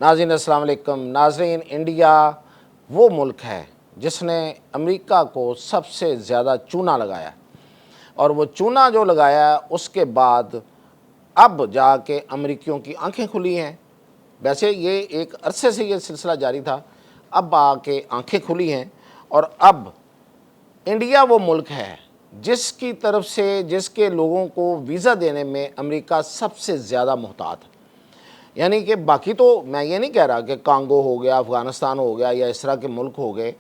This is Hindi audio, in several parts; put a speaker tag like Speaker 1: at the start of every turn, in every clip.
Speaker 1: नाज़रीन अस्सलाम वालेकुम। नाज़रीन, इंडिया वो मुल्क है जिसने अमेरिका को सबसे ज़्यादा चूना लगाया, और वो चूना जो लगाया उसके बाद अब जाके अमेरिकियों की आंखें खुली हैं। वैसे ये एक अरसे से ये सिलसिला जारी था, अब आके आंखें खुली हैं। और अब इंडिया वो मुल्क है जिसकी तरफ से जिसके लोगों को वीज़ा देने में अमेरिका सबसे ज़्यादा मोहतात है। यानी कि बाकी तो मैं ये नहीं कह रहा कि कांगो हो गया, अफ़गानिस्तान हो गया या इस तरह के मुल्क हो गए,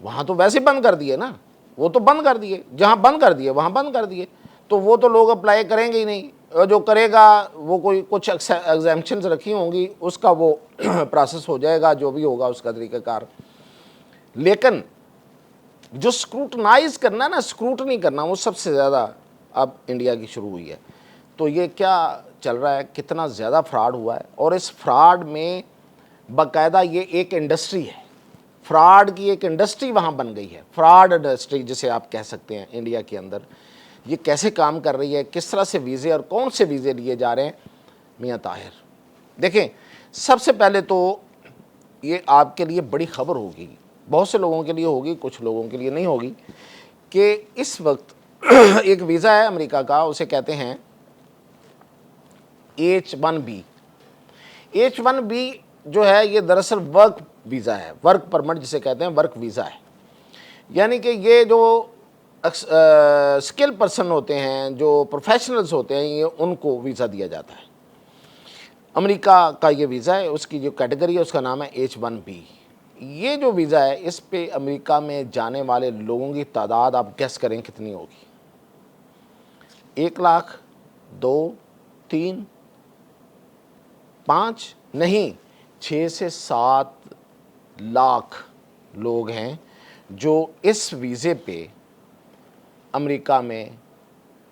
Speaker 1: वहाँ तो वैसे बंद कर दिए ना, वो तो बंद कर दिए, जहाँ बंद कर दिए वहाँ बंद कर दिए, तो वो तो लोग अप्लाई करेंगे ही नहीं। और जो करेगा वो कोई कुछ एग्जाम्पशंस रखी होंगी, उसका वो प्रोसेस हो जाएगा, जो भी होगा उसका तरीक़ाकार। लेकिन जो स्क्रूटनाइज करना ना, स्क्रूटनी करना, वो सबसे ज़्यादा अब इंडिया की शुरू हुई है। तो ये क्या चल रहा है, कितना ज़्यादा फ्रॉड हुआ है, और इस फ्रॉड में बाकायदा ये एक इंडस्ट्री है, फ्रॉड की एक इंडस्ट्री वहाँ बन गई है। फ्रॉड इंडस्ट्री जिसे आप कह सकते हैं इंडिया के अंदर, ये कैसे काम कर रही है, किस तरह से वीज़े और कौन से वीज़े लिए जा रहे हैं। मियाँ ताहिर, देखें, सबसे पहले तो ये आपके लिए बड़ी खबर होगी, बहुत से लोगों के लिए होगी, कुछ लोगों के लिए नहीं होगी, कि इस वक्त एक वीज़ा है अमेरिका का, उसे कहते हैं H1B। H1B जो है ये दरअसल वर्क वीज़ा है, वर्क परमिट जिसे कहते हैं, वर्क वीज़ा है। यानी कि ये जो स्किल पर्सन होते हैं, जो प्रोफेशनल्स होते हैं, ये उनको वीज़ा दिया जाता है। अमेरिका का ये वीज़ा है, उसकी जो कैटेगरी है उसका नाम है H1B। ये जो वीज़ा है, इस पे अमेरिका में जाने वाले लोगों की तादाद आप गेस करें कितनी होगी? 1 लाख, 2, 3, 5 नहीं, 6 से 7 लाख लोग हैं जो इस वीज़े पे अमेरिका में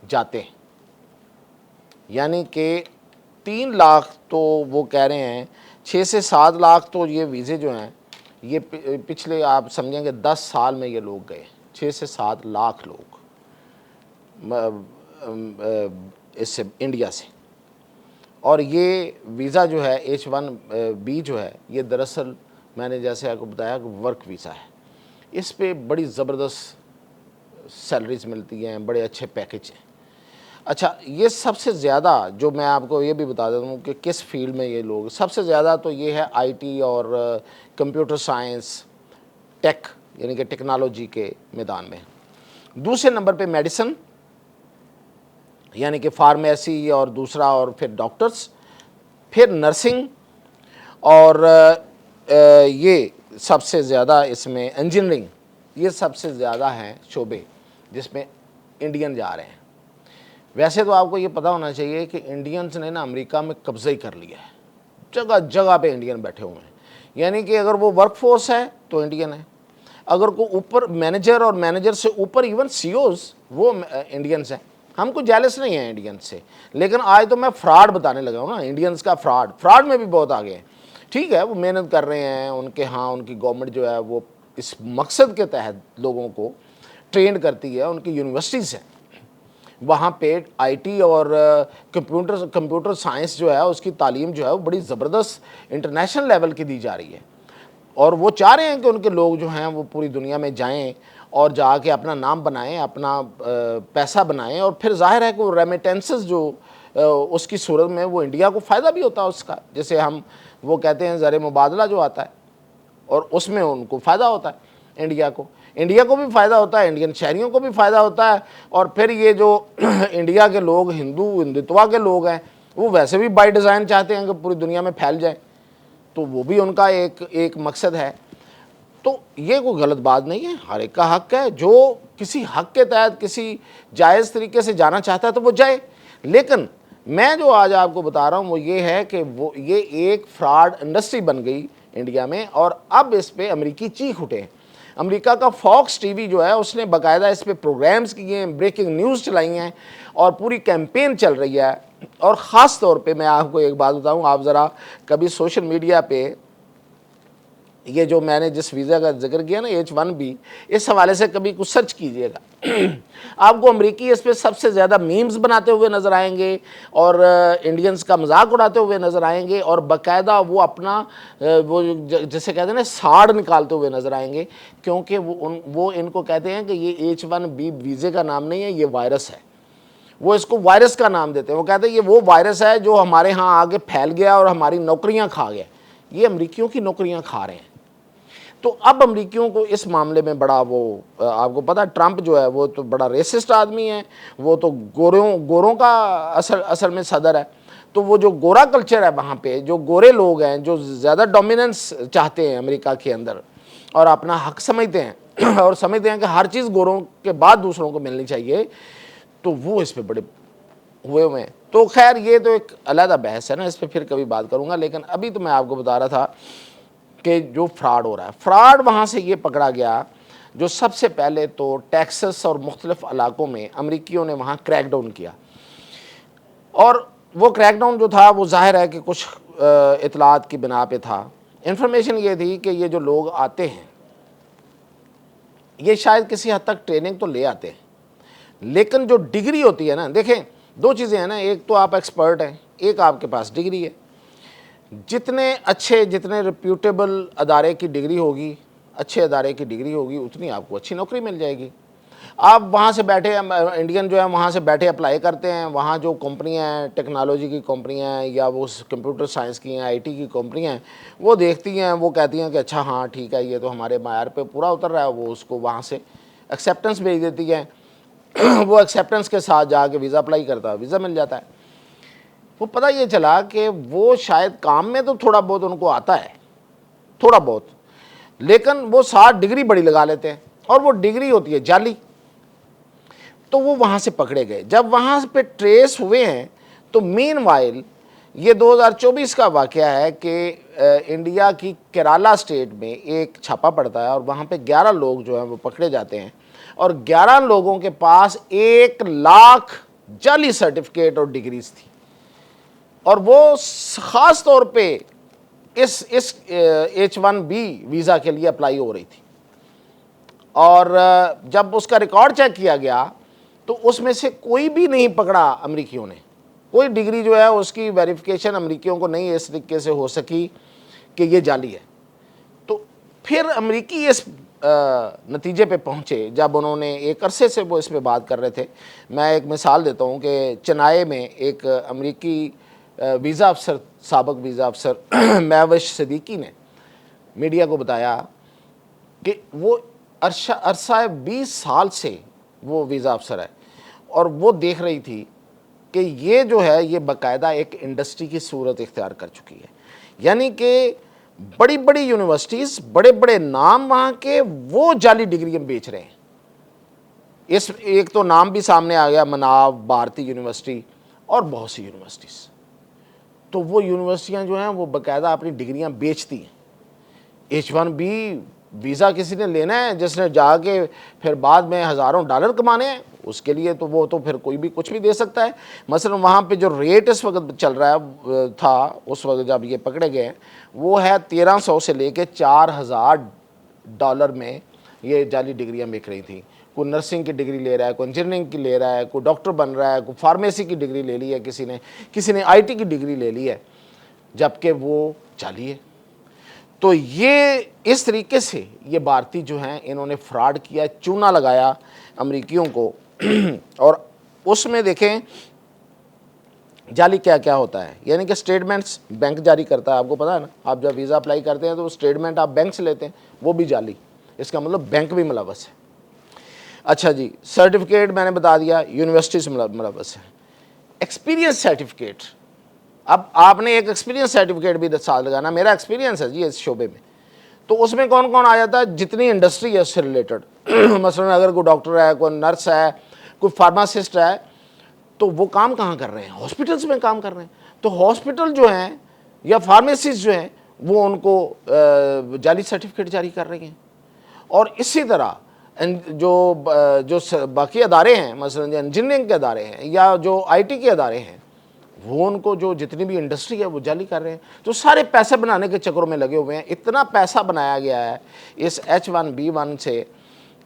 Speaker 1: जाते हैं। यानी कि 3 लाख तो वो कह रहे हैं, 6 से 7 लाख तो ये वीज़े जो हैं, ये पिछले आप समझेंगे 10 साल में ये लोग गए, 6 से 7 लाख लोग इससे, इंडिया से। और ये वीज़ा जो है H1B जो है, ये दरअसल मैंने जैसे आपको बताया कि वर्क वीज़ा है। इस पे बड़ी ज़बरदस्त सैलरीज मिलती हैं, बड़े अच्छे पैकेज हैं। अच्छा, ये सबसे ज़्यादा जो मैं आपको ये भी बता देता हूँ कि किस फील्ड में ये लोग, सबसे ज़्यादा तो ये है IT और कंप्यूटर साइंस, टेक यानी कि टेक्नोलॉजी के मैदान में। दूसरे नंबर पे मेडिसिन यानी कि फार्मेसी, और दूसरा और फिर डॉक्टर्स, फिर नर्सिंग, और ये सबसे ज़्यादा इसमें इंजीनियरिंग, ये सबसे ज़्यादा हैं शोबे जिसमें इंडियन जा रहे हैं। वैसे तो आपको ये पता होना चाहिए कि इंडियंस ने ना अमेरिका में कब्ज़ा ही कर लिया है, जगह जगह पे इंडियन बैठे हुए हैं। यानी कि अगर वो वर्क फोर्स है तो इंडियन है, अगर को ऊपर मैनेजर और मैनेजर से ऊपर इवन CEOs वो इंडियंस हैं। हमको जेलस नहीं है इंडियंस से, लेकिन आज तो मैं फ्रॉड बताने लगा हूँ ना, इंडियंस का फ्रॉड में भी बहुत आगे हैं। ठीक है, वो मेहनत कर रहे हैं, उनके हाँ उनकी गवर्नमेंट जो है वो इस मकसद के तहत लोगों को ट्रेंड करती है, उनकी यूनिवर्सिटीज़ हैं, वहाँ पे IT और कंप्यूटर साइंस जो है उसकी तालीम जो है वो बड़ी ज़बरदस्त इंटरनेशनल लेवल की दी जा रही है। और वो चाह रहे हैं कि उनके लोग जो हैं वो पूरी दुनिया में जाएं और जाके अपना नाम बनाएं, अपना पैसा बनाएं, और फिर जाहिर है कि वो रेमिटेंसेस जो उसकी सूरत में वो इंडिया को फ़ायदा भी होता है उसका, जैसे हम वो कहते हैं ज़र मुबादला जो आता है, और उसमें उनको फ़ायदा होता है। इंडिया को भी फ़ायदा होता है, इंडियन शहरियों को भी फ़ायदा होता है। और फिर ये जो इंडिया के लोग हिंदुत्वा के लोग हैं, वो वैसे भी बाय डिज़ाइन चाहते हैं कि पूरी दुनिया में फैल जाए, तो वो भी उनका एक मकसद है। तो ये कोई गलत बात नहीं है, हर एक का हक है, जो किसी हक के तहत किसी जायज़ तरीके से जाना चाहता है तो वो जाए। लेकिन मैं जो आज आपको बता रहा हूँ वो ये है कि वो ये एक फ्रॉड इंडस्ट्री बन गई इंडिया में, और अब इस पर अमेरिकी चीख उठे हैं। अमेरिका का फॉक्स TV जो है उसने बाकायदा इस पर प्रोग्राम्स किए हैं, ब्रेकिंग न्यूज़ चलाई हैं, और पूरी कैंपेन चल रही है। और ख़ास तौर पे मैं आपको एक बात बताऊं, आप ज़रा कभी सोशल मीडिया पे ये जो मैंने जिस वीज़ा का जिक्र किया ना H1B, इस हवाले से कभी कुछ सर्च कीजिएगा आपको अमरीकी इस पे सबसे ज़्यादा मीम्स बनाते हुए नज़र आएंगे और इंडियंस का मजाक उड़ाते हुए नज़र आएंगे और बाकायदा वो अपना वो जैसे कहते हैं ना साड़ निकालते हुए नज़र आएंगे, क्योंकि वो इनको कहते हैं कि ये H1B वीज़े का नाम नहीं है, ये वायरस है। वो इसको वायरस का नाम देते हैं। वो कहते हैं ये वो वायरस है जो हमारे यहाँ आगे फैल गया और हमारी नौकरियाँ खा गया। ये अमरीकियों की नौकरियाँ खा रहे हैं। तो अब अमरीकियों को इस मामले में बड़ा वो आपको पता है ट्रंप जो है वो तो बड़ा रेसिस्ट आदमी है, वो तो गोरों का असल में सदर है। तो वो जो गोरा कल्चर है वहाँ पे, जो गोरे लोग हैं जो ज़्यादा डोमिनेंस चाहते हैं अमेरिका के अंदर और अपना हक समझते हैं और समझते हैं कि हर चीज़ गोरों के बाद दूसरों को मिलनी चाहिए, तो वो इस पर बड़े हुए हैं। तो खैर ये तो एक अलग बहस है ना, इस पर फिर कभी बात करूँगा। लेकिन अभी तो मैं आपको बता रहा था कि जो फ्रॉड हो रहा है, फ्रॉड वहाँ से ये पकड़ा गया जो सबसे पहले तो टेक्सास और मुख्तलिफ इलाकों में अमरीकियों ने वहाँ क्रैकडाउन किया। और वो क्रैकडाउन जो था वो जाहिर है कि कुछ इतलात की बिना पे था। इन्फॉर्मेशन ये थी कि ये जो लोग आते हैं ये शायद किसी हद तक ट्रेनिंग तो ले आते हैं, लेकिन जो डिग्री होती है ना, देखें दो चीज़ें हैं ना, एक तो आप एक्सपर्ट हैं, एक आपके पास डिग्री है। जितने अच्छे जितने रिप्यूटेबल अदारे की डिग्री होगी, अच्छे अदारे की डिग्री होगी, उतनी आपको अच्छी नौकरी मिल जाएगी। आप वहाँ से बैठे इंडियन जो है वहाँ से बैठे अप्लाई करते हैं, वहाँ जो कंपनियाँ हैं टेक्नोलॉजी की कंपनियाँ हैं या वो कंप्यूटर साइंस की हैं, आईटी की कंपनियाँ हैं, वो देखती हैं, वो कहती हैं कि अच्छा हाँ ठीक है ये तो हमारे मायार पे पूरा उतर रहा है, वो उसको वहाँ से एक्सेप्टेंस भेज देती है वो एक्सेप्टेंस के साथ जाके वीज़ा अप्लाई करता है, वीज़ा मिल जाता है। वो पता ये चला कि वो शायद काम में तो थोड़ा बहुत उनको आता है, थोड़ा बहुत, लेकिन वो 60 डिग्री बड़ी लगा लेते हैं और वो डिग्री होती है जाली। तो वो वहाँ से पकड़े गए। जब वहाँ पे ट्रेस हुए हैं तो मीनवाइल ये 2024 का वाक़या है कि इंडिया की केरला स्टेट में एक छापा पड़ता है और वहाँ पे 11 लोग जो हैं वो पकड़े जाते हैं और 11 लोगों के पास 1 लाख जाली सर्टिफिकेट और डिग्रीज थी और वो ख़ास तौर पे इस H1B वीज़ा के लिए अप्लाई हो रही थी। और जब उसका रिकॉर्ड चेक किया गया तो उसमें से कोई भी नहीं पकड़ा अमरीकियों ने, कोई डिग्री जो है उसकी वेरिफिकेशन अमरीकियों को नहीं इस तरीके से हो सकी कि ये जाली है। तो फिर अमरीकी इस नतीजे पे पहुँचे जब उन्होंने एक अरसे से वो इस पर बात कर रहे थे। मैं एक मिसाल देता हूँ कि चेन्नई में एक अमरीकी वीज़ा अफसर, साबिक वीज़ा अफसर महविश सिद्दीकी ने मीडिया को बताया कि वो अरसा 20 साल से वो वीज़ा अफसर है और वो देख रही थी कि ये जो है ये बाकायदा एक इंडस्ट्री की सूरत इख्तियार कर चुकी है। यानी कि बड़ी बड़ी यूनिवर्सिटीज़, बड़े बड़े नाम वहाँ के, वो जाली डिग्रियाँ बेच रहे हैं। इस एक तो नाम भी सामने आ गया, मनाव, भारतीय यूनिवर्सिटी और बहुत सी यूनिवर्सिटीज़। तो वो यूनिवर्सिटियाँ जो हैं वो बाकायदा अपनी डिग्रियाँ बेचती हैं। H1B वीज़ा किसी ने लेना है जिसने जाके फिर बाद में हज़ारों डॉलर कमाने हैं, उसके लिए तो वो तो फिर कोई भी कुछ भी दे सकता है। मसलन वहाँ पे जो रेट इस वक्त चल रहा है था उस वक्त जब ये पकड़े गए वो है 1300 से लेके 4000 डॉलर में ये जाली डिग्रियाँ बिक रही थी। कोई नर्सिंग की डिग्री ले रहा है, कोई इंजीनियरिंग की ले रहा है, कोई डॉक्टर बन रहा है, कोई फार्मेसी की डिग्री ले ली है, किसी ने IT की डिग्री ले ली है, जबकि वो जाली है। तो ये इस तरीके से ये भारतीय जो हैं इन्होंने फ्रॉड किया, चूना लगाया अमरीकियों को और उसमें देखें जाली क्या क्या होता है। यानी कि स्टेटमेंट्स बैंक जारी करता है, आपको पता है ना, आप जब वीज़ा अप्लाई करते हैं तो स्टेटमेंट आप बैंक से लेते हैं, वो भी जाली, इसका मतलब बैंक भी मुलव्वस है। अच्छा जी, सर्टिफिकेट मैंने बता दिया, यूनिवर्सिटी से मुलव्वस है। एक्सपीरियंस सर्टिफिकेट, अब आपने एक एक्सपीरियंस सर्टिफिकेट भी 10 साल लगाना, मेरा एक्सपीरियंस है जी इस शोबे में, तो उसमें कौन कौन आ जाता है, जितनी इंडस्ट्री है उससे रिलेटेड मसलन अगर कोई डॉक्टर है, कोई नर्स है, कोई फार्मासिस्ट है, तो वो काम कहाँ कर रहे हैं, हॉस्पिटल्स में काम कर रहे हैं। तो हॉस्पिटल जो हैं या फार्मेसीज जो हैं वो उनको जाली सर्टिफिकेट जारी कर रही हैं। और इसी तरह जो बाकी अदारे हैं, मसलन जो इंजीनियरिंग के अदारे हैं या जो IT के अदारे हैं, वो उनको जो जितनी भी इंडस्ट्री है वो जाली कर रहे हैं, तो सारे पैसे बनाने के चक्करों में लगे हुए हैं। इतना पैसा बनाया गया है इस H1B1 से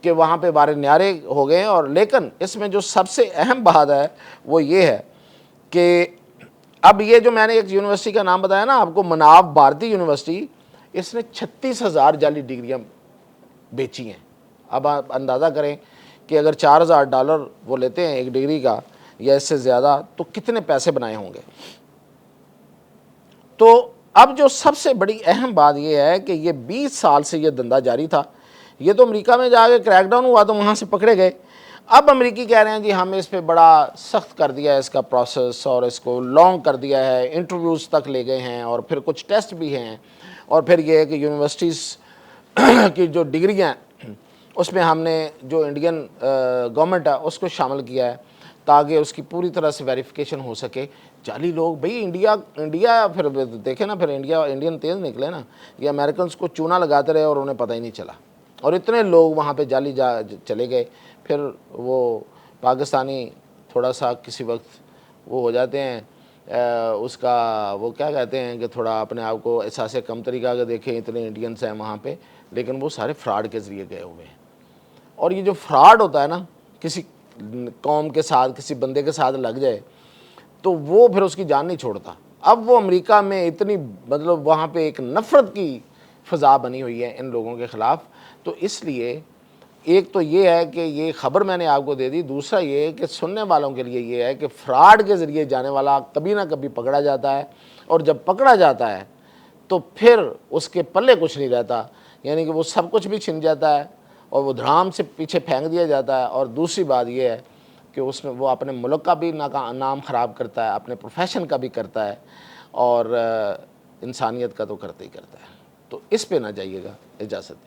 Speaker 1: कि वहाँ पे बारे न्यारे हो गए हैं। और लेकिन इसमें जो सबसे अहम बात है वो ये है कि अब ये जो मैंने एक यूनिवर्सिटी का नाम बताया ना आपको, मनाव भारती यूनिवर्सिटी, इसने 36,000 जाली डिग्रियाँ बेची हैं। अब आप अंदाज़ा करें कि अगर $4,000 वो लेते हैं एक डिग्री का या इससे ज़्यादा, तो कितने पैसे बनाए होंगे। तो अब जो सबसे बड़ी अहम बात यह है कि ये 20 साल से ये धंधा जारी था। ये तो अमेरिका में जाके क्रैकडाउन हुआ तो वहाँ से पकड़े गए। अब अमेरिकी कह रहे हैं जी हमें इस पे बड़ा सख्त कर दिया है इसका प्रोसेस, और इसको लॉन्ग कर दिया है, इंटरव्यूज़ तक ले गए हैं, और फिर कुछ टेस्ट भी हैं, और फिर ये है कि यूनिवर्सिटीज़ की जो डिग्रियाँ उसमें हमने जो इंडियन गवर्नमेंट है उसको शामिल किया है ताकि उसकी पूरी तरह से वेरिफिकेशन हो सके। जाली लोग भाई इंडिया फिर देखे ना, फिर इंडियन तेज़ निकले ना, ये अमेरिकन को चूना लगाते रहे और उन्हें पता ही नहीं चला, और इतने लोग वहाँ पे जाली चले गए। फिर वो पाकिस्तानी थोड़ा सा किसी वक्त वो हो जाते हैं, उसका वो क्या कहते हैं कि थोड़ा अपने आप को एहसास कम तरीका का देखें, इतने इंडियंस हैं वहाँ पे, लेकिन वो सारे फ्रॉड के ज़रिए गए हुए हैं। और ये जो फ्रॉड होता है ना, किसी कौम के साथ, किसी बंदे के साथ लग जाए तो वो फिर उसकी जान नहीं छोड़ता। अब वो अमेरिका में इतनी मतलब वहाँ पे एक नफ़रत की फ़ज़ा बनी हुई है इन लोगों के ख़िलाफ़। तो इसलिए एक तो ये है कि ये ख़बर मैंने आपको दे दी, दूसरा ये है कि सुनने वालों के लिए ये है कि फ्रॉड के ज़रिए जाने वाला कभी ना कभी पकड़ा जाता है, और जब पकड़ा जाता है तो फिर उसके पल्ले कुछ नहीं रहता, यानी कि वो सब कुछ भी छिन जाता है और वो धड़ाम से पीछे फेंक दिया जाता है। और दूसरी बात ये है कि उसमें वो अपने मुल्क का भी नाम ख़राब करता है, अपने प्रोफेशन का भी करता है, और इंसानियत का तो करता ही करता है। तो इस पे ना जाइएगा। इजाज़त।